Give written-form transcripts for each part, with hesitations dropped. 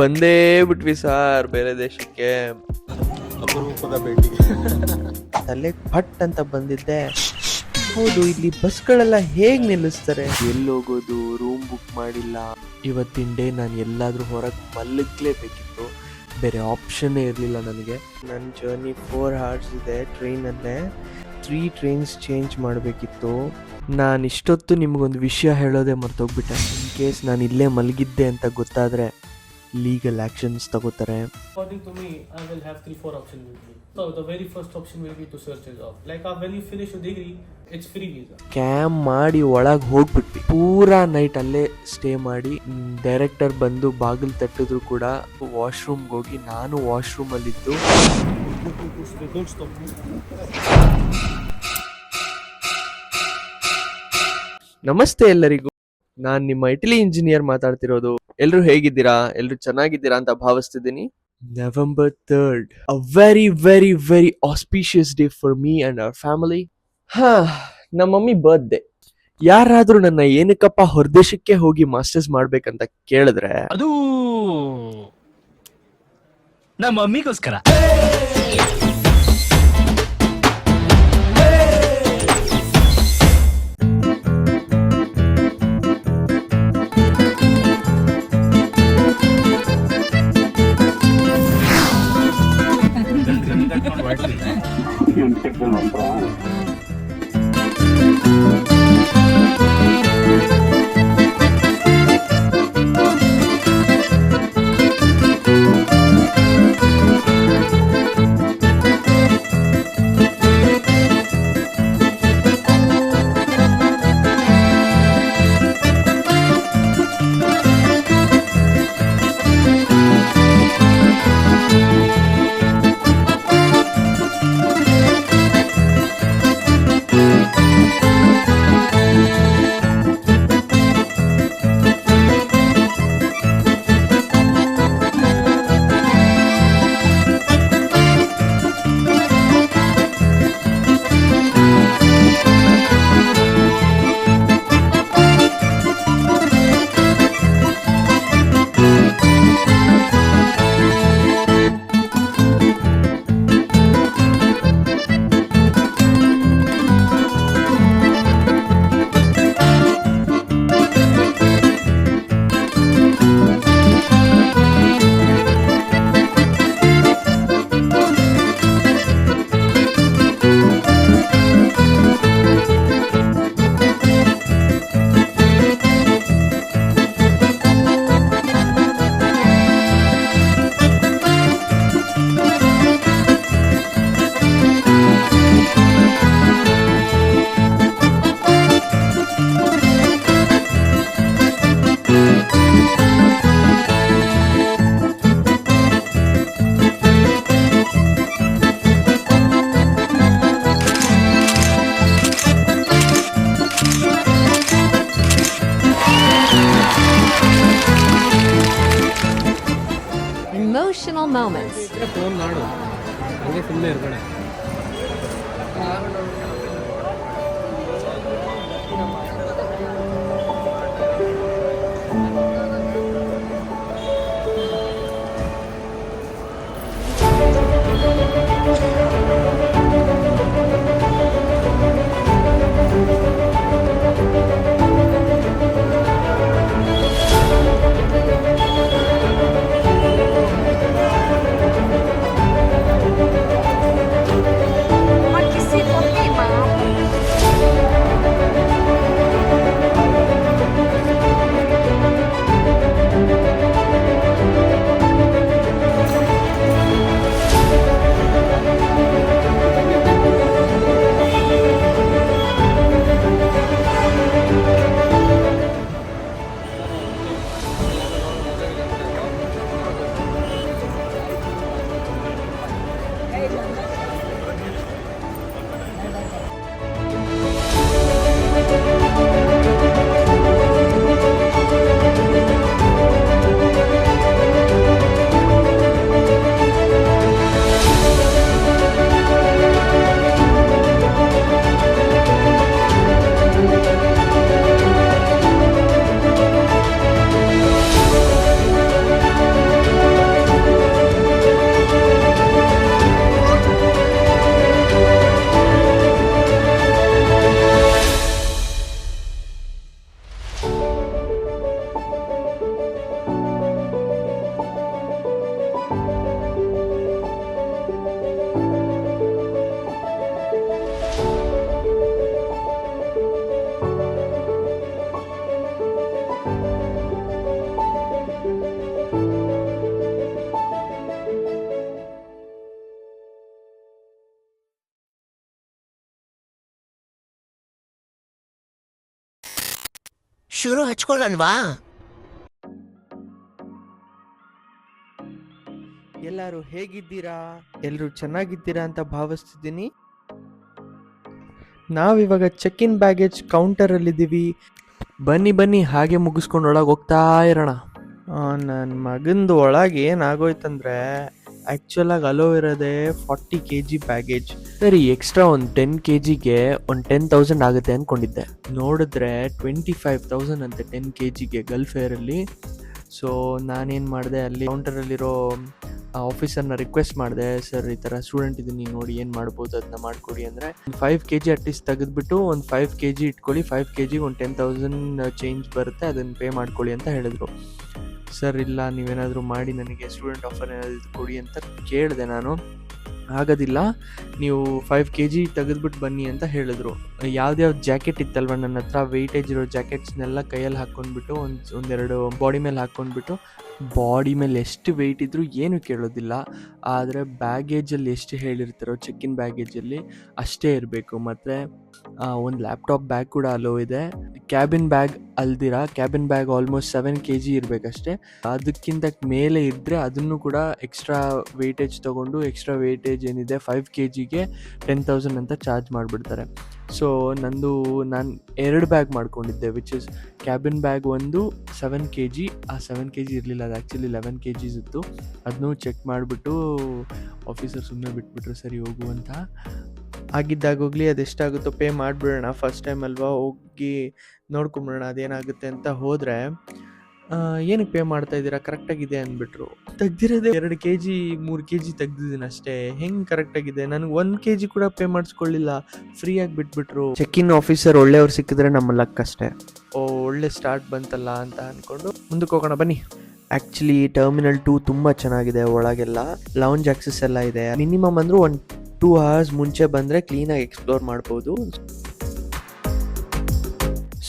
ಬಂದೇ ಬಿಟ್ವಿ ಸಾರ್ ಬೇರೆ ದೇಶಕ್ಕೆ. ಅಪರೂಪದ ಭೇಟಿ. ತಲೆ ಪಟ್ ಅಂತ ಬಂದಿದ್ದೆ. ಹೌದು, ಇಲ್ಲಿ ಬಸ್ಗಳೆಲ್ಲ ಹೇಗ್ ನಿಲ್ಲಿಸ್ತಾರೆ, ಎಲ್ಲಿ ಹೋಗೋದು, ರೂಮ್ ಬುಕ್ ಮಾಡಿಲ್ಲ. ಇವತ್ತಿನ ಡೇ ನಾನು ಎಲ್ಲಾದ್ರೂ ಹೊರಗೆ ಮಲಗಲೇಬೇಕಿತ್ತು, ಬೇರೆ ಆಪ್ಷನ್ನೇ ಇರಲಿಲ್ಲ ನನಗೆ. ನನ್ನ ಜರ್ನಿ 4 hours ಇದೆ ಟ್ರೈನಲ್ಲೇ. 3 trains ಚೇಂಜ್ ಮಾಡಬೇಕಿತ್ತು. ನಾನು ಇಷ್ಟೊತ್ತು ನಿಮಗೊಂದು ವಿಷಯ ಹೇಳೋದೇ ಮರ್ತೋಗ್ಬಿಟ್ಟೆ. ಇನ್ ಕೇಸ್ ನಾನು ಇಲ್ಲೇ ಮಲಗಿದ್ದೆ ಅಂತ ಗೊತ್ತಾದರೆ ಲೀಗಲ್ ಆ್ಯಕ್ಷನ್ಸ್ ತಗೋತಾರೆ. According to me, I will have 3-4 options with me. So the very first option will be to search a job. Like when you finish your degree, it's free visa. Cam ಮಾಡಿ ಒಳಗೆ ಹೋಗ್ಬಿಟ್ವಿ. ಪೂರಾ night ಅಲ್ಲೇ stay ಮಾಡಿ director ಬಂದು ಬಾಗಿಲು ತಟ್ಟಿದ್ರು ಕೂಡ ವಾಶ್ರೂಮ್ಗೆ ಹೋಗಿ ನಾನು ವಾಶ್ರೂಮಲ್ಲಿದ್ದು. Don't stop me. ನಮಸ್ತೆ ಎಲ್ಲರಿಗೂ, ನಾನು ನಿಮ್ಮ ಇಟಲಿ ಇಂಜಿನಿಯರ್ ಮಾತಾಡ್ತಿರೋದು. ಎಲ್ರು ಹೇಗಿದ್ದೀರಾ? ಎಲ್ರು ಚೆನ್ನಾಗಿದ್ದೀರಾ ಅಂತ ಭಾವಿಸ್ತಿದ್ದೀನಿ. November 3rd, a very very very auspicious day for me and our family. ನಮ್ಮ ಮಮ್ಮಿ ಬರ್ತ್ಡೇ. ಯಾರಾದ್ರೂ ನನ್ನ ಏನಕ್ಕಪ್ಪ ಹೊರದೇಶಕ್ಕೆ ಹೋಗಿ ಮಾಸ್ಟರ್ಸ್ ಮಾಡ್ಬೇಕಂತ ಕೇಳಿದ್ರೆ ಅದು ನಮ್ಮ ಮಮ್ಮಿಗೋಸ್ಕರ. Emotional moments. ಫೋನ್ ಮಾಡು, ಹಂಗೆ ಸುಮ್ಮನೆ ಇರ್ಬೇಡ. Participe au film. ಶುರು ಹಚ್ಕೊಳ್ಳಲ್ವಾ? ಎಲ್ಲರೂ ಹೇಗಿದ್ದೀರಾ? ಎಲ್ಲರೂ ಚೆನ್ನಾಗಿದ್ದೀರಾ ಅಂತ ಭಾವಿಸ್ತಿದ್ದೀನಿ. ನಾವಿವಾಗ ಚೆಕ್ ಇನ್ ಬ್ಯಾಗೇಜ್ ಕೌಂಟರಲ್ಲಿದ್ದೀವಿ. ಬನ್ನಿ ಹಾಗೆ ಮುಗಿಸ್ಕೊಂಡು ಒಳಗೆ ಹೋಗ್ತಾ ಇರೋಣ. ನನ್ನ ಮಗಂದು ಒಳಗೆ ಏನಾಗೋಯ್ತಂದ್ರೆ ಆ್ಯಕ್ಚುಲಾಗಿ ಅಲೋ ಇರೋದೇ 40 kg ಬ್ಯಾಗೇಜ್. ಸರಿ, ಎಕ್ಸ್ಟ್ರಾ ಒಂದು 10 kgಗೆ ಒಂದು 10,000 ಆಗುತ್ತೆ ಅಂದ್ಕೊಂಡಿದ್ದೆ. ನೋಡಿದ್ರೆ 25,000 ಅಂತೆ 10 kgಗೆ ಗಲ್ಫ್ ಏರಲ್ಲಿ. ಸೊ ನಾನೇನು ಮಾಡಿದೆ, ಅಲ್ಲಿ ಕೌಂಟರಲ್ಲಿರೋ ಆಫೀಸರ್ನ ರಿಕ್ವೆಸ್ಟ್ ಮಾಡಿದೆ, ಸರ್ ಈ ಥರ ಸ್ಟೂಡೆಂಟ್ ಇದ್ದೀನಿ, ನೋಡಿ ಏನು ಮಾಡ್ಬೋದು ಅದನ್ನ ಮಾಡಿಕೊಡಿ ಅಂದರೆ, 5 kg ಅಟ್ಲೀಸ್ಟ್ ತೆಗೆದುಬಿಟ್ಟು ಒಂದು 5 kg ಇಟ್ಕೊಳ್ಳಿ, 5 kg ಒಂದು 10,000 ಚೇಂಜ್ ಬರುತ್ತೆ, ಅದನ್ನು ಪೇ ಮಾಡ್ಕೊಳ್ಳಿ ಅಂತ ಹೇಳಿದ್ರು. ಸರ್ ಇಲ್ಲ, ನೀವೇನಾದರೂ ಮಾಡಿ ನನಗೆ ಸ್ಟೂಡೆಂಟ್ ಆಫರ್ ಏನಾದರೂ ಕೊಡಿ ಅಂತ ಕೇಳಿದೆ ನಾನು. ಆಗೋದಿಲ್ಲ, ನೀವು 5 kg ತೆಗೆದುಬಿಟ್ಟು ಬನ್ನಿ ಅಂತ ಹೇಳಿದ್ರು. ಯಾವ್ದ್ಯಾವ್ದು ಜಾಕೆಟ್ ಇತ್ತಲ್ವ ನನ್ನ ಹತ್ರ, ವೆಯ್ಟೇಜ್ ಇರೋ ಜಾಕೆಟ್ಸ್ನೆಲ್ಲ ಕೈಯಲ್ಲಿ ಹಾಕ್ಕೊಂಡ್ಬಿಟ್ಟು ಒಂದೆರಡು ಬಾಡಿ ಮೇಲೆ ಹಾಕ್ಕೊಂಡ್ಬಿಟ್ಟು, ಬಾಡಿ ಮೇಲೆ ಎಷ್ಟು ವೆಯ್ಟ್ ಇದ್ದರೂ ಏನೂ ಕೇಳೋದಿಲ್ಲ. ಆದರೆ ಬ್ಯಾಗೇಜಲ್ಲಿ ಎಷ್ಟು ಹೇಳಿರ್ತಾರೋ ಚೆಕ್ ಇನ್ ಬ್ಯಾಗೇಜಲ್ಲಿ ಅಷ್ಟೇ ಇರಬೇಕು. ಮತ್ತು ಒಂದು ಲ್ಯಾಪ್ಟಾಪ್ ಬ್ಯಾಗ್ ಕೂಡ ಅಲೋ ಇದೆ. ಕ್ಯಾಬಿನ್ ಬ್ಯಾಗ್ ಅಲ್ದಿರ, ಕ್ಯಾಬಿನ್ ಬ್ಯಾಗ್ ಆಲ್ಮೋಸ್ಟ್ 7 kg ಇರಬೇಕಷ್ಟೇ. ಅದಕ್ಕಿಂತ ಮೇಲೆ ಇದ್ದರೆ ಅದನ್ನು ಕೂಡ ಎಕ್ಸ್ಟ್ರಾ ವೆಯ್ಟೇಜ್ ತೊಗೊಂಡು, ಎಕ್ಸ್ಟ್ರಾ ವೆಯ್ಟೇಜ್ ಏನಿದೆ 5 kgಗೆ 10,000 ಅಂತ ಚಾರ್ಜ್ ಮಾಡಿಬಿಡ್ತಾರೆ. ಸೊ ನಾನು 2 ಬ್ಯಾಗ್ ಮಾಡ್ಕೊಂಡಿದ್ದೆ, ವಿಚ್ ಇಸ್ ಕ್ಯಾಬಿನ್ ಬ್ಯಾಗ್ ಒಂದು 7 kg, ಆ 7 kg ಇರಲಿಲ್ಲ, ಅದು ಆ್ಯಕ್ಚುಲಿ 11 kg ಇತ್ತು. ಅದನ್ನೂ ಚೆಕ್ ಮಾಡಿಬಿಟ್ಟು ಆಫೀಸರ್ ಸುಮ್ಮನೆ ಬಿಟ್ಬಿಟ್ರು, ಸರಿ ಹೋಗು ಅಂತ. ಆಗಿದ್ದಾಗೋಗ್ಲಿ, ಅದೆಷ್ಟಾಗುತ್ತೋ ಪೇ ಮಾಡಿಬಿಡೋಣ, ಫಸ್ಟ್ ಟೈಮ್ ಅಲ್ವಾ, ಹೋಗಿ ನೋಡ್ಕೊಂಬಿಡೋಣ ಅದೇನಾಗುತ್ತೆ ಅಂತ ಹೋದರೆ, ಏನಕ್ಕೆ ಪೇ ಮಾಡ್ತಾ ಇದ್ದೀರಾ, ಕರೆಕ್ಟಾಗಿದೆ ಅಂದ್ಬಿಟ್ರು. ತೆಗ್ದಿರೋದೇ 2 kg 3 kg ತೆಗ್ದಿದ್ದೀನಿ ಅಷ್ಟೇ, ಹೆಂಗೆ ಕರೆಕ್ಟಾಗಿದೆ? ನನಗೆ 1 kg ಕೂಡ ಪೇ ಮಾಡಿಸ್ಕೊಳ್ಳಿಲ್ಲ, ಫ್ರೀಯಾಗಿ ಬಿಟ್ಬಿಟ್ರು. ಚೆಕ್ ಇನ್ ಆಫೀಸರ್ ಒಳ್ಳೆಯವ್ರು ಸಿಕ್ಕಿದ್ರೆ ನಮ್ಮ ಲಕ್ ಅಷ್ಟೇ. ಒಳ್ಳೆ ಸ್ಟಾರ್ಟ್ ಬಂತಲ್ಲ ಅಂತ ಅಂದ್ಕೊಂಡು ಮುಂದಕ್ಕೆ ಹೋಗೋಣ ಬನ್ನಿ. ಆ್ಯಕ್ಚುಲಿ ಟರ್ಮಿನಲ್ 2 ತುಂಬ ಚೆನ್ನಾಗಿದೆ. ಒಳಗೆಲ್ಲ ಲೌಂಜ್ ಆಕ್ಸೆಸ್ ಎಲ್ಲ ಇದೆ. ಮಿನಿಮಮ್ ಅಂದರೂ ಒಂದು 2 hours ಮುಂಚೆ ಬಂದರೆ ಕ್ಲೀನಾಗಿ ಎಕ್ಸ್ಪ್ಲೋರ್ ಮಾಡ್ಬೋದು.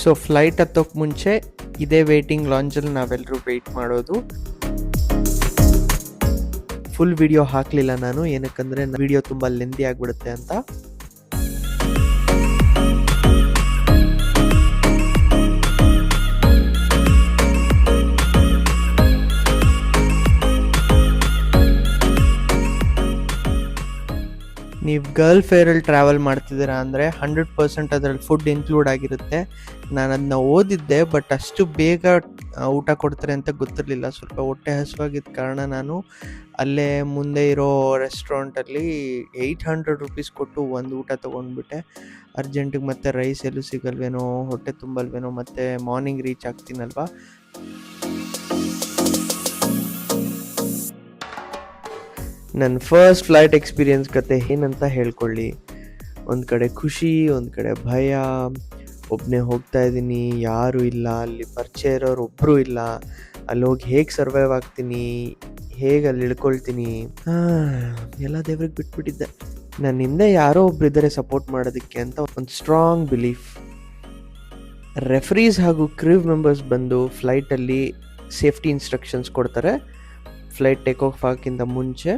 ಸೊ ಫ್ಲೈಟ್ ಹತ್ತೋಕ್ಕೆ ಮುಂಚೆ ಇದೇ ವೇಟಿಂಗ್ ಲಾಂಜಲ್ಲಿ ನಾವೆಲ್ಲರೂ ವೆಯ್ಟ್ ಮಾಡೋದು. ಫುಲ್ ವಿಡಿಯೋ ಹಾಕಲಿಲ್ಲ ನಾನು, ಏನಕ್ಕಂದರೆ ವಿಡಿಯೋ ತುಂಬ ಲೆಂದಿ ಆಗಿಬಿಡುತ್ತೆ ಅಂತ. ನೀವು ಗಲ್ಫ್ ಏರಲ್ಲಿ ಟ್ರಾವೆಲ್ ಮಾಡ್ತಿದ್ದೀರಾ ಅಂದರೆ 100% ಅದರಲ್ಲಿ ಫುಡ್ ಇನ್ಕ್ಲೂಡ್ ಆಗಿರುತ್ತೆ. ನಾನು ಅದನ್ನ ಓದಿದ್ದೆ, ಬಟ್ ಅಷ್ಟು ಬೇಗ ಊಟ ಕೊಡ್ತಾರೆ ಅಂತ ಗೊತ್ತಿರಲಿಲ್ಲ. ಸ್ವಲ್ಪ ಹೊಟ್ಟೆ ಹಸುವಾಗಿದ್ದ ಕಾರಣ ನಾನು ಅಲ್ಲೇ ಮುಂದೆ ಇರೋ ರೆಸ್ಟೋರೆಂಟಲ್ಲಿ 800 rupees ಕೊಟ್ಟು ಒಂದು ಊಟ ತೊಗೊಂಡ್ಬಿಟ್ಟೆ. ಅರ್ಜೆಂಟಿಗೆ ಮತ್ತೆ ರೈಸ್ ಎಲ್ಲೂ ಸಿಗಲ್ವೇನೋ, ಹೊಟ್ಟೆ ತುಂಬಲ್ವೇನೋ, ಮತ್ತು ಮಾರ್ನಿಂಗ್ ರೀಚ್ ಆಗ್ತೀನಲ್ವಾ. ನನ್ನ ಫಸ್ಟ್ ಫ್ಲೈಟ್ ಎಕ್ಸ್ಪೀರಿಯನ್ಸ್ ಕತೆ ಏನಂತ ಹೇಳ್ಕೊಳ್ಳಿ. ಒಂದು ಕಡೆ ಖುಷಿ, ಒಂದು ಕಡೆ ಭಯ. ಒಬ್ಬನೇ ಹೋಗ್ತಾ ಇದ್ದೀನಿ, ಯಾರೂ ಇಲ್ಲ, ಅಲ್ಲಿ ಪರಿಚಯ ಇರೋರು ಒಬ್ಬರೂ ಇಲ್ಲ. ಅಲ್ಲಿ ಹೋಗಿ ಹೇಗೆ ಸರ್ವೈವ್ ಆಗ್ತೀನಿ, ಹೇಗೆ ಅಲ್ಲಿ ಇಳ್ಕೊಳ್ತೀನಿ, ಎಲ್ಲ ದೇವ್ರಿಗೆ ಬಿಟ್ಬಿಟ್ಟಿದ್ದೆ. ನನ್ನ ಹಿಂದೆ ಯಾರೋ ಒಬ್ರು ಇದ್ದಾರೆ ಸಪೋರ್ಟ್ ಮಾಡೋದಕ್ಕೆ ಅಂತ ಒಂದು ಸ್ಟ್ರಾಂಗ್ ಬಿಲೀಫ್. ರೆಫರೀಸ್ ಹಾಗೂ ಕ್ರೂ ಮೆಂಬರ್ಸ್ ಬಂದು ಫ್ಲೈಟಲ್ಲಿ ಸೇಫ್ಟಿ ಇನ್ಸ್ಟ್ರಕ್ಷನ್ಸ್ ಕೊಡ್ತಾರೆ ಫ್ಲೈಟ್ ಟೇಕ್ ಆಫ್ ಆಗೋಕ್ಕಿಂತ ಮುಂಚೆ.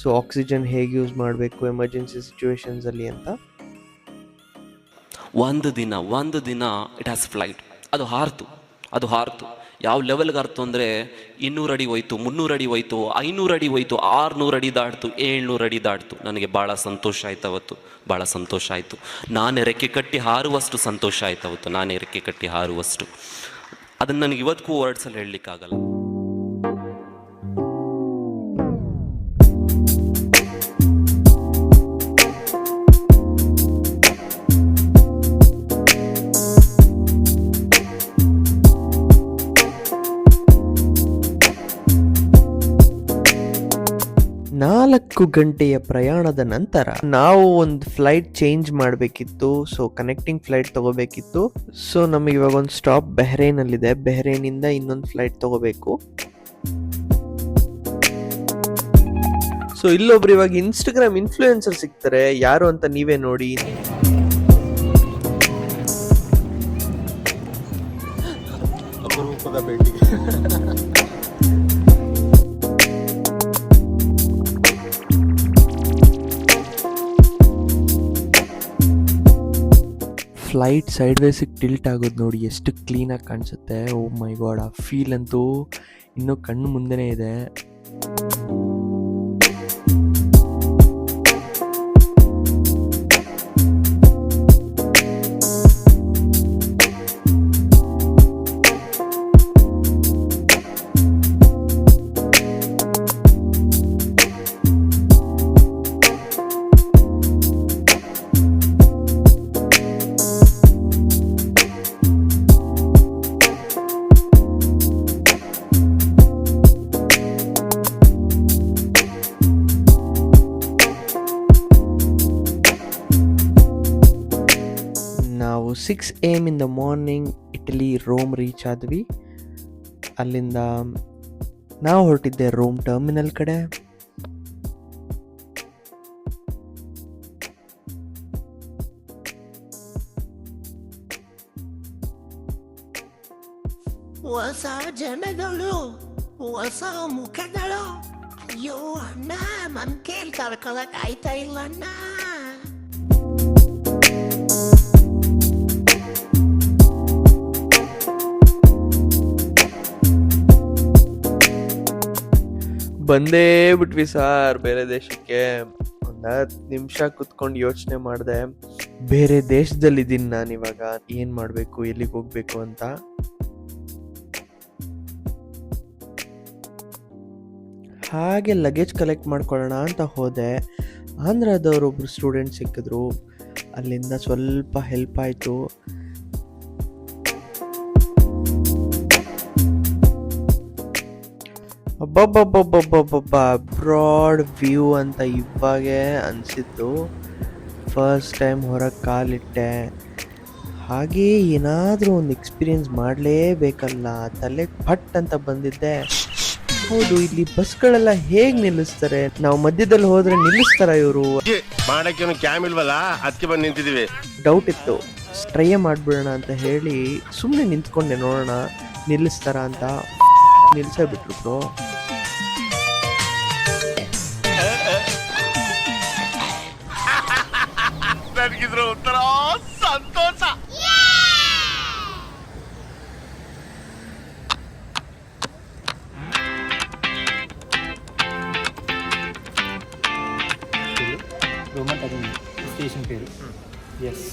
ಸೊ ಆಕ್ಸಿಜನ್ ಹೇಗೆ ಯೂಸ್ ಮಾಡಬೇಕು ಎಮರ್ಜೆನ್ಸಿ ಸಿಚುವೇಶನ್ಸಲ್ಲಿ ಅಂತ. ಒಂದು ದಿನ ಇಟ್ ಹ್ಯಾಸ್ ಫ್ಲೈಟ್, ಅದು ಹಾರ್ತು ಯಾವ ಲೆವೆಲ್ಗೆ ಹಾರ್ತು ಅಂದರೆ 200 ಅಡಿ ಹೋಯ್ತು, 300 ಅಡಿ ಹೋಯ್ತು, 500 ಅಡಿ ಹೋಯ್ತು, 600 ಅಡಿ ದಾಟ್ತು, 700 ಅಡಿ ದಾಟ್ತು. ನನಗೆ ಭಾಳ ಸಂತೋಷ ಆಯ್ತು ಅವತ್ತು, ಭಾಳ ಸಂತೋಷ ಆಯಿತು. ನಾನೇ ರೆಕ್ಕೆ ಕಟ್ಟಿ ಹಾರುವಷ್ಟು ಸಂತೋಷ ಆಯ್ತು ಅವತ್ತು, ನಾನೇ ರೆಕ್ಕೆ ಕಟ್ಟಿ ಹಾರುವಷ್ಟು. ಅದನ್ನು ನನಗೆ ಇವತ್ತಿಗೂ ವರ್ಡ್ಸಲ್ಲಿ ಹೇಳಲಿಕ್ಕಾಗಲ್ಲ. ನಾಲ್ಕು ಗಂಟೆಯ ಪ್ರಯಾಣದ ನಂತರ ನಾವು ಒಂದು ಫ್ಲೈಟ್ ಚೇಂಜ್ ಮಾಡಬೇಕಿತ್ತು. ಸೊ ಕನೆಕ್ಟಿಂಗ್ ಫ್ಲೈಟ್ ತಗೋಬೇಕಿತ್ತು. ಸೊ ನಮಗೆ ಇವಾಗ ಒಂದು ಸ್ಟಾಪ್ ಬೆಹ್ರೇನಲ್ಲಿದೆ. ಬೆಹ್ರೇನಿಂದ ಇನ್ನೊಂದು ಫ್ಲೈಟ್ ತಗೋಬೇಕು. ಸೊ ಇಲ್ಲೊಬ್ರು ಇವಾಗ ಇನ್ಸ್ಟಾಗ್ರಾಮ್ ಇನ್ಫ್ಲೂಯೆನ್ಸರ್ ಸಿಗ್ತಾರೆ, ಯಾರು ಅಂತ ನೀವೇ ನೋಡಿ. ಅಪರೂಪದ ಭೇಟಿ. ಫ್ಲೈಟ್ ಸೈಡ್ ವೇಸಿಗೆ ಟಿಲ್ಟ್ ಆಗೋದು ನೋಡಿ ಎಷ್ಟು ಕ್ಲೀನಾಗಿ ಕಾಣಿಸುತ್ತೆ. ಓ ಮೈ ಗಾಡ್, ಆ ಫೀಲ್ ಅಂತೂ ಇನ್ನೂ ಕಣ್ಣು ಮುಂದೆನೇ ಇದೆ. ನಾವು 6 AM in the morning Italy Rome reach ಆದ್ವಿ. ಅಲ್ಲಿಂದ ನಾವು ಹೊರಟಿದ್ದೆ ರೋಮ್ ಟರ್ಮಿನಲ್ ಕಡೆ. ಹೊಸ ಜನಗಳು, ಹೊಸ ಮುಖಗಳು. ಅಯ್ಯೋ ಅಣ್ಣ, ನನ್ ಕೇಳಿ ತಡ್ಕೊಳಕ್ ಆಯ್ತಾ ಇಲ್ಲ ಅಣ್ಣ. ಬಂದೇ ಬಿಟ್ವಿ ಸರ್ ಬೇರೆ ದೇಶಕ್ಕೆ. ಒಂದು 10 ನಿಮಿಷ ಕುತ್ಕೊಂಡು ಯೋಚನೆ ಮಾಡಿದೆ, ಬೇರೆ ದೇಶದಲ್ಲಿದ್ದೀನಿ ನಾನು ಇವಾಗ, ಏನು ಮಾಡಬೇಕು, ಎಲ್ಲಿಗೆ ಹೋಗ್ಬೇಕು ಅಂತ. ಹಾಗೆ ಲಗೇಜ್ ಕಲೆಕ್ಟ್ ಮಾಡ್ಕೊಳ್ಳೋಣ ಅಂತ ಹೋದೆ. ಆಂಧ್ರದವರೊಬ್ಬರು ಸ್ಟೂಡೆಂಟ್ ಸಿಕ್ಕಿದ್ರು, ಅಲ್ಲಿಂದ ಸ್ವಲ್ಪ ಹೆಲ್ಪ್ ಆಯಿತು. ಅಬ್ಬಬ್ಬಬ್ಬಬ್ಬಬ್ಬಬ್ಬ, ಬ್ರಾಡ್ ವ್ಯೂ ಅಂತ ಇವಾಗೇ ಅನಿಸಿದ್ದು. ಫಸ್ಟ್ ಟೈಮ್ ಹೊರಗೆ ಕಾಲಿಟ್ಟೆ. ಹಾಗೇ ಏನಾದರೂ ಒಂದು ಎಕ್ಸ್ಪೀರಿಯನ್ಸ್ ಮಾಡಲೇಬೇಕಲ್ಲ, ತಲೆ ಫಟ್ ಅಂತ ಬಂದಿದ್ದೆ. ಹೌದು, ಇಲ್ಲಿ ಬಸ್ಗಳೆಲ್ಲ ಹೇಗೆ ನಿಲ್ಲಿಸ್ತಾರೆ? ನಾವು ಮಧ್ಯದಲ್ಲಿ ಹೋದ್ರೆ ನಿಲ್ಲಿಸ್ತಾರ ಇವರು? ಮಾಡಕ್ಕೆ ಕ್ಯಾಮ್ ಇಲ್ವಲ್ಲ, ಅದಕ್ಕೆ ಬಂದು ನಿಂತಿದೀವಿ. ಡೌಟ್ ಇತ್ತು, ಟ್ರೈ ಮಾಡ್ಬಿಡೋಣ ಅಂತ ಹೇಳಿ ಸುಮ್ಮನೆ ನಿಂತ್ಕೊಂಡೆ, ನೋಡೋಣ ನಿಲ್ಲಿಸ್ತಾರ ಅಂತ. ನಿಲ್ಸೇ ಬಿಟ್ರು ಬ್ರೋ. ನನಗಿದ್ರು ಒಂಥರ ಸಂತೋಷ. రోమన్ టర్మినల్ స్టేషన్ పేరు. Yes,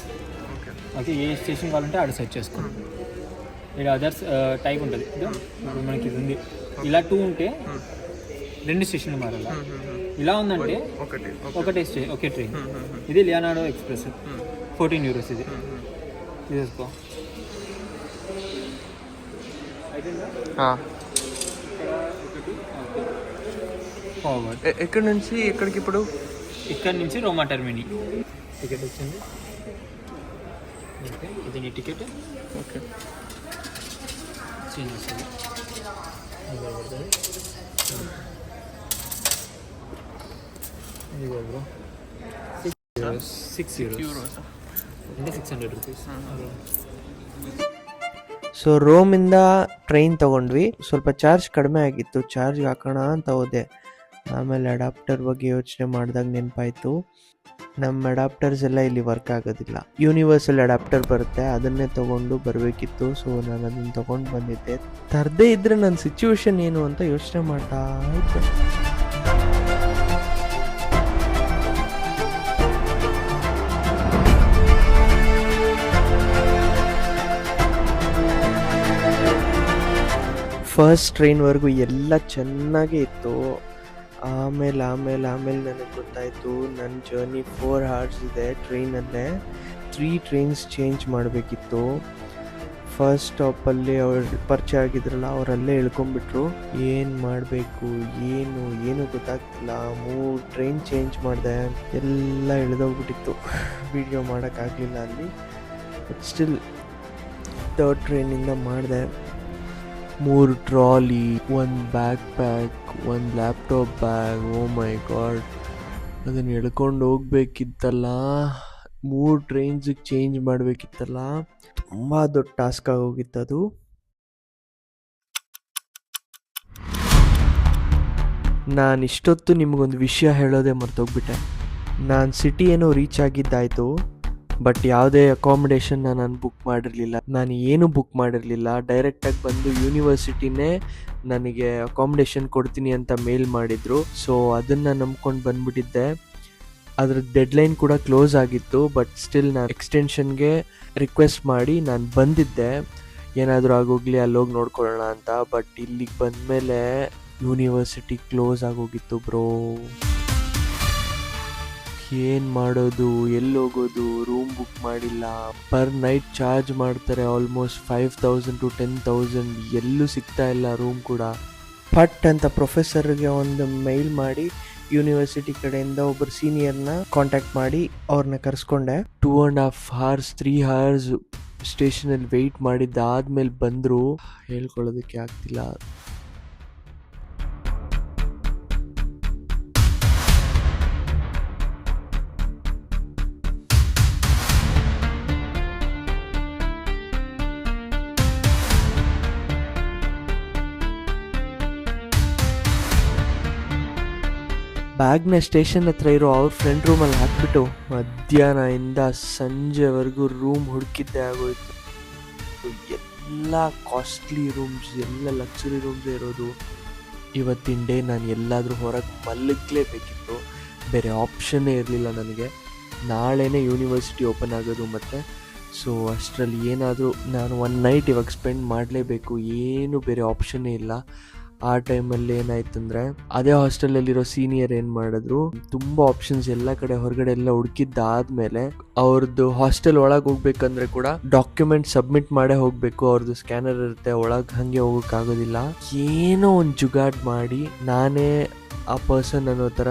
okay. ఏ స్టేషన్ కావాలంటే ఆడ సెర్చ్ చేసుకోండి. ఇక్కడ అదర్స్ టైప్ ఉంటుంది. ఇప్పుడు మనకి ఇది ఉంది, ఇలా 2 ఉంటే 2 స్టేషన్లు మారాలి. ఇలా ఉందంటే ఒకే ట్రైన్. ఇది లియోనార్డో ఎక్స్ప్రెస్, 14 euros ఇది తీసుకో. ఫార్వర్డ్. ఎక్కడి నుంచి ఎక్కడికి? ఇప్పుడు ఇక్కడ నుంచి రోమా టర్మినీ. టికెట్ వచ్చింది. ఓకే, ఇది నీ టికెట్. ఓకే, చేంజ్ వస్తుంది. ఇది బ్రో 6 euros అంటే 600 rupees. ಸೊ ರೋಮಿಂದ ಟ್ರೈನ್ ತೊಗೊಂಡ್ವಿ. ಸ್ವಲ್ಪ ಚಾರ್ಜ್ ಕಡಿಮೆ ಆಗಿತ್ತು, ಚಾರ್ಜ್ ಹಾಕೋಣ ಅಂತ ಹೋದೆ. ಆಮೇಲೆ ಅಡಾಪ್ಟರ್ ಬಗ್ಗೆ ಯೋಚನೆ ಮಾಡಿದಾಗ ನೆನಪಾಯಿತು, ನಮ್ಮ ಅಡಾಪ್ಟರ್ಸ್ ಎಲ್ಲ ಇಲ್ಲಿ ವರ್ಕ್ ಆಗೋದಿಲ್ಲ. ಯೂನಿವರ್ಸಲ್ ಅಡಾಪ್ಟರ್ ಬರುತ್ತೆ, ಅದನ್ನೇ ತೊಗೊಂಡು ಬರಬೇಕಿತ್ತು. ಸೊ ನಾನು ಅದನ್ನು ತೊಗೊಂಡು ಬಂದಿದ್ದೆ. ತರದೇ ಇದ್ದರೆ ನನ್ನ ಸಿಚುವೇಶನ್ ಏನು ಅಂತ ಯೋಚನೆ ಮಾಡ್ತಾ ಇದ್ದೆ. ಫಸ್ಟ್ ಟ್ರೈನ್ವರೆಗೂ ಎಲ್ಲ ಚೆನ್ನಾಗೇ ಇತ್ತು. ಆಮೇಲೆ ನನಗೆ ಗೊತ್ತಾಯಿತು, ನನ್ನ ಜರ್ನಿ 4 hours ಇದೆ ಟ್ರೈನಲ್ಲೇ. 3 trains ಚೇಂಜ್ ಮಾಡಬೇಕಿತ್ತು. ಫಸ್ಟ್ ಸ್ಟಾಪಲ್ಲಿ ಅವ್ರು ಪರಿಚಯ ಆಗಿದ್ರಲ್ಲ, ಅವರಲ್ಲೇ ಇಳ್ಕೊಂಬಿಟ್ರು. ಏನು ಮಾಡಬೇಕು ಏನು ಗೊತ್ತಾಗ್ತಿಲ್ಲ. 3 train ಚೇಂಜ್ ಮಾಡಿದೆ, ಎಲ್ಲ ಇಳಿದೋಗ್ಬಿಟ್ಟಿತ್ತು. ವಿಡಿಯೋ ಮಾಡೋಕ್ಕಾಗಲಿಲ್ಲ ಅಲ್ಲಿ. ಬಟ್ ಸ್ಟಿಲ್ 3rd ಟ್ರೈನಿಂದ ಮಾಡಿದೆ. 3 trolley, 1 backpack, 1 laptop bag. Oh my god, ಅದನ್ನು ಎಳ್ಕೊಂಡು ಹೋಗ್ಬೇಕಿತ್ತಲ್ಲ. 3 ಟ್ರೈನ್ಸಿಗೆ ಚೇಂಜ್ ಮಾಡಬೇಕಿತ್ತಲ್ಲ. ತುಂಬ ದೊಡ್ಡ ಟಾಸ್ಕ್ ಆಗೋಗಿತ್ತು ಅದು. ನಾನು ಇಷ್ಟೊತ್ತು ನಿಮಗೊಂದು ವಿಷಯ ಹೇಳೋದೇ ಮರ್ತೋಗ್ಬಿಟ್ಟೆ. ನಾನು ಸಿಟಿ ಏನೋ ರೀಚ್ ಆಗಿದ್ದಾಯಿತು, ಬಟ್ ಯಾವುದೇ ಅಕಾಮಿಡೇಷನ್ನ ನಾನು ಬುಕ್ ಮಾಡಿರಲಿಲ್ಲ. ನಾನು ಏನು ಬುಕ್ ಮಾಡಿರಲಿಲ್ಲ. ಡೈರೆಕ್ಟಾಗಿ ಬಂದು ಯೂನಿವರ್ಸಿಟಿನೇ ನನಗೆ ಅಕಾಮಿಡೇಷನ್ ಕೊಡ್ತೀನಿ ಅಂತ ಮೇಲ್ ಮಾಡಿದರು. ಸೊ ಅದನ್ನು ನಂಬ್ಕೊಂಡು ಬಂದ್ಬಿಟ್ಟಿದ್ದೆ. ಅದ್ರ ಡೆಡ್ಲೈನ್ ಕೂಡ ಕ್ಲೋಸ್ ಆಗಿತ್ತು. ಬಟ್ ಸ್ಟಿಲ್ ನಾನು ಎಕ್ಸ್ಟೆನ್ಷನ್ಗೆ ರಿಕ್ವೆಸ್ಟ್ ಮಾಡಿ ನಾನು ಬಂದಿದ್ದೆ, ಏನಾದರೂ ಆಗೋಗ್ಲಿ ಅಲ್ಲೋಗಿ ನೋಡ್ಕೊಳ್ಳೋಣ ಅಂತ. ಬಟ್ ಇಲ್ಲಿಗೆ ಬಂದಮೇಲೆ ಯೂನಿವರ್ಸಿಟಿ ಕ್ಲೋಸ್ ಆಗೋಗಿತ್ತು ಬ್ರೋ. ಏನು ಮಾಡೋದು, ಎಲ್ಲೋಗೋದು, ರೂಮ್ ಬುಕ್ ಮಾಡಿಲ್ಲ. ಪರ್ ನೈಟ್ ಚಾರ್ಜ್ ಮಾಡ್ತಾರೆ ಆಲ್ಮೋಸ್ಟ್ 5,000 to 10,000. ಎಲ್ಲೂ ಸಿಗ್ತಾ ಇಲ್ಲ ರೂಮ್ ಕೂಡ. ಪಟ್ ಅಂತ ಪ್ರೊಫೆಸರ್ಗೆ ಒಂದು ಮೇಲ್ ಮಾಡಿ ಯೂನಿವರ್ಸಿಟಿ ಕಡೆಯಿಂದ ಒಬ್ಬರು ಸೀನಿಯರ್ನ ಕಾಂಟ್ಯಾಕ್ಟ್ ಮಾಡಿ ಅವ್ರನ್ನ ಕರೆಸ್ಕೊಂಡೆ. 2.5 hours 3 hours ಸ್ಟೇಷನಲ್ಲಿ ವೆಯ್ಟ್ ಮಾಡಿದ್ದಾದ್ಮೇಲೆ ಬಂದರು. ಹೇಳ್ಕೊಳ್ಳೋದಕ್ಕೆ ಆಗ್ತಿಲ್ಲ. ಬ್ಯಾಗ್ನ ಸ್ಟೇಷನ್ ಹತ್ರ ಇರೋ ಅವ್ರ ಫ್ರೆಂಡ್ ರೂಮಲ್ಲಿ ಹಾಕ್ಬಿಟ್ಟು ಮಧ್ಯಾಹ್ನದಿಂದ ಸಂಜೆವರೆಗೂ ರೂಮ್ ಹುಡುಕಿದ್ದೆ ಆಗೋಯ್ತು. ಎಲ್ಲ ಕಾಸ್ಟ್ಲಿ ರೂಮ್ಸ್, ಎಲ್ಲ ಲಕ್ಸುರಿ ರೂಮ್ಸ್ ಇರೋದು. ಇವತ್ತಿನ ಡೇ ನಾನು ಎಲ್ಲಾದರೂ ಹೊರಗೆ ಮಲಗಲೇಬೇಕಿತ್ತು. ಬೇರೆ ಆಪ್ಷನ್ನೇ ಇರಲಿಲ್ಲ ನನಗೆ. ನಾಳೆನೇ ಯೂನಿವರ್ಸಿಟಿ ಓಪನ್ ಆಗೋದು ಮತ್ತು ಸೊ ಅಷ್ಟರಲ್ಲಿ ಏನಾದರೂ ನಾನು 1 night ಇವಾಗ ಸ್ಪೆಂಡ್ ಮಾಡಲೇಬೇಕು. ಏನು ಬೇರೆ ಆಪ್ಷನ್ನೇ ಇಲ್ಲ. ಆ ಟೈಮಲ್ಲಿ ಏನಾಯ್ತಂದರೆ ಅದೇ ಹಾಸ್ಟೆಲಲ್ಲಿರೋ ಸೀನಿಯರ್ ಏನು ಮಾಡಿದ್ರು, ತುಂಬ ಆಪ್ಷನ್ಸ್ ಎಲ್ಲ ಕಡೆ ಹೊರಗಡೆ ಎಲ್ಲ ಹುಡುಕಿದ್ದಾದ್ಮೇಲೆ ಅವ್ರದ್ದು ಹಾಸ್ಟೆಲ್ ಒಳಗೆ ಹೋಗ್ಬೇಕಂದ್ರೆ ಕೂಡ ಡಾಕ್ಯುಮೆಂಟ್ ಸಬ್ಮಿಟ್ ಮಾಡೇ ಹೋಗಬೇಕು. ಅವ್ರದ್ದು ಸ್ಕ್ಯಾನರ್ ಇರುತ್ತೆ, ಒಳಗೆ ಹಾಗೆ ಹೋಗೋಕ್ಕಾಗೋದಿಲ್ಲ. ಏನೋ ಒಂದು ಜುಗಾಡ್ ಮಾಡಿ ನಾನೇ ಆ ಪರ್ಸನ್ ಅನ್ನೋ ಥರ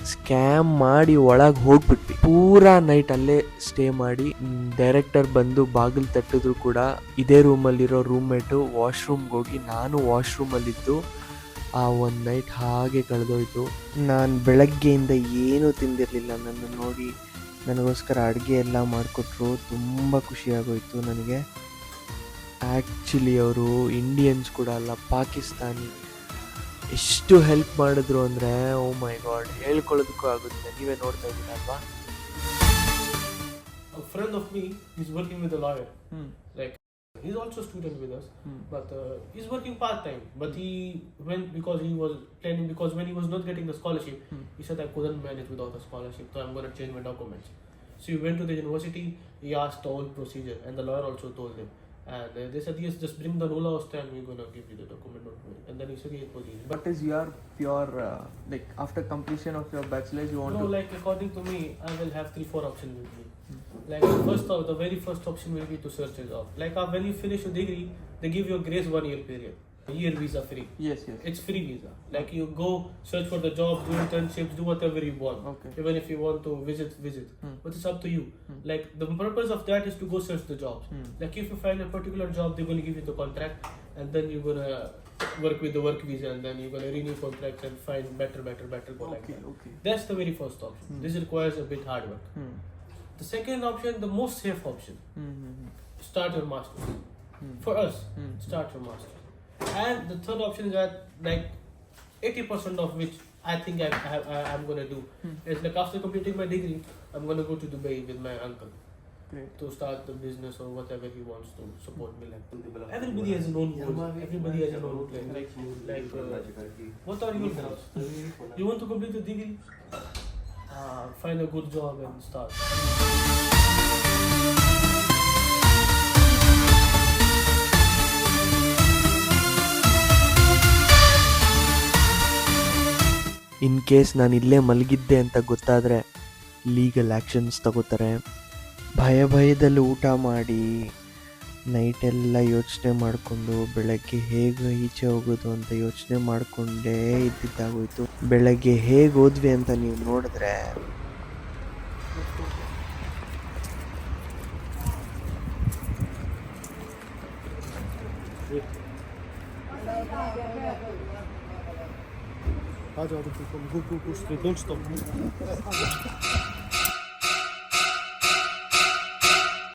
ಸ್ಕ್ಯಾಮ್ ಮಾಡಿ ಒಳಗೆ ಹೋಗ್ಬಿಟ್ವಿ. ಪೂರಾ ನೈಟ್ ಅಲ್ಲೇ ಸ್ಟೇ ಮಾಡಿ ಡೈರೆಕ್ಟರ್ ಬಂದು ಬಾಗಿಲು ತಟ್ಟಿದ್ರು ಕೂಡ ಇದೇ ರೂಮಲ್ಲಿರೋ ರೂಮ್ಮೇಟು ವಾಶ್ರೂಮ್ಗೆ ಹೋಗಿ ನಾನು ವಾಶ್ರೂಮಲ್ಲಿದ್ದು ಆ 1 night ಹಾಗೆ ಕಳೆದೋಯ್ತು. ನಾನು ಬೆಳಗ್ಗೆಯಿಂದ ಏನೂ ತಿಂದಿರಲಿಲ್ಲ. ನನ್ನ ನೋಡಿ ನನಗೋಸ್ಕರ ಅಡುಗೆ ಎಲ್ಲ ಮಾಡಿಕೊಟ್ರು. ತುಂಬ ಖುಷಿಯಾಗೋಯ್ತು ನನಗೆ. ಆ್ಯಕ್ಚುಲಿ ಅವರು ಇಂಡಿಯನ್ಸ್ ಕೂಡ ಅಲ್ಲ, ಪಾಕಿಸ್ತಾನಿ. ಎಷ್ಟು ಹೆಲ್ಪ್ ಮಾಡಿದ್ರು ಅಂದರೆ ಓ ಮೈ ಗಾಡ್, ಹೇಳ್ಕೊಳ್ಳೋದಕ್ಕೂ ಆಗುತ್ತೆ. ನೀವೇ ನೋಡ್ತಾ ಇದ್ದೀರಾ ಅಲ್ವಾ. A friend of me is working with a lawyer. Like he's also a student with us, but he's working part time. But he went because he was planning, because when he was not getting the scholarship, he said I couldn't manage without a scholarship, so I'm going to change my documents. So he went to the university. He asked the whole procedure, and the lawyer also told him. And they said, yes, just bring the Nula stamp, we're going to give you the document, don't worry. And then he said, yes, police. What is your pure, like after completion of your bachelor's you want No, to... like according to me, I will have 3-4 options with me. Like the very first option will be to search a job. Like when you finish your degree, they give you a grace 1 year period. A year visa free. Yes. It's free visa. Like you go search for the job, do internships, do whatever you want. Okay. Even if you want to visit. But it's up to you. Like the purpose of that is to go search the jobs. Like if you find a particular job, they're going to give you the contract, and then you're going to work with the work visa, and then you're going to renew contracts and find better go like that. Okay. That's the very first option. This requires a bit hard work. The second option, the most safe option, start your masters. For us, start your masters. And the third option is that like 80% of which I think I'm going to do is like after completing my degree, I'm going to go to Dubai with my uncle. Great. To start the business or whatever he wants to support me. Like everybody has a own goals. Everybody has a own plan. What are your goals? You want to complete the degree? Find a good job and start. In case ನಾನು ಇಲ್ಲೇ ಮಲಗಿದ್ದೆ ಅಂತ ಗೊತ್ತಾದರೆ legal actions ತಗೋತಾರೆ. ಭಯದಲ್ಲಿ ಊಟ ಮಾಡಿ ನೈಟೆಲ್ಲ ಯೋಚನೆ ಮಾಡಿಕೊಂಡು ಬೆಳಗ್ಗೆ ಹೇಗೆ ಈಚೆ ಹೋಗೋದು ಅಂತ ಯೋಚನೆ ಮಾಡಿಕೊಂಡೇ ಇದ್ದಿದ್ದಾಗೋಯ್ತು. ಬೆಳಗ್ಗೆ ಹೇಗೆ ಹೋದ್ವಿ ಅಂತ ನೀವು ನೋಡಿದ್ರೆ Go straight, don't stop.